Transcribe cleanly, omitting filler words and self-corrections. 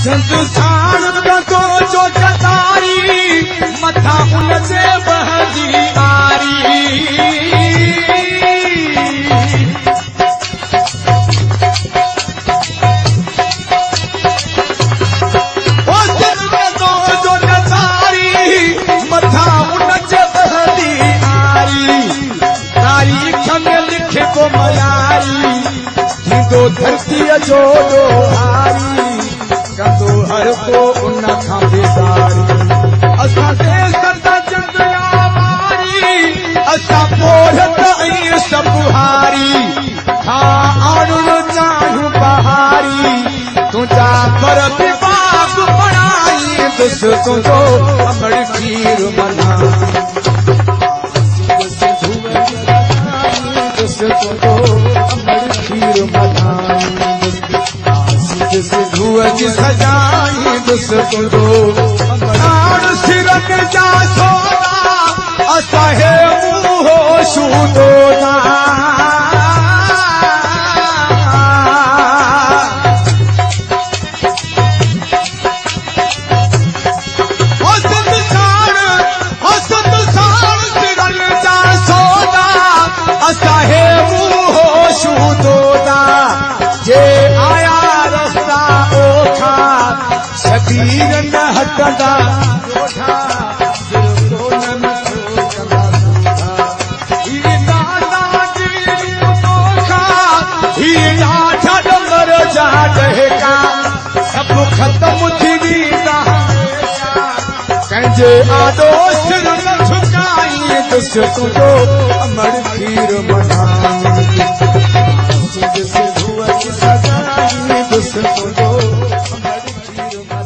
संसार तो जो कतारी मथा उनसे बहजी आरी तो जो कतारी मथा उनसे बहजी आरी तारीख में लिखे को मयारी हिंदो धरती जो हारी कंदो हर को उन खां बेदारी असां देश करता चंद्रिया मारी असां पोढ़त ऐं सभु हारी हाँ आणुण चाहियूं बहारी तुंहिंजा पर बि बाग बणाई दुस तुंहिंजो अमड़ खीर मना दुस तुंहिंजो अमड़ खीर मना सिधूअ जी सजाई दुस तुंहिंजो प्राण सिरन जा सोना असां हे मुंहो सूदो ना सिरन जा सोना असां हे मुंहो सूदो ना जे आया शबीर न हटंदा सब ख़त्म थी वेंदा कंहिंजे आॾो सिर न झुकाई दुस तुंहिंजो अमड़ खीर मनाई दुस तुंहिंजो अमड़ खीर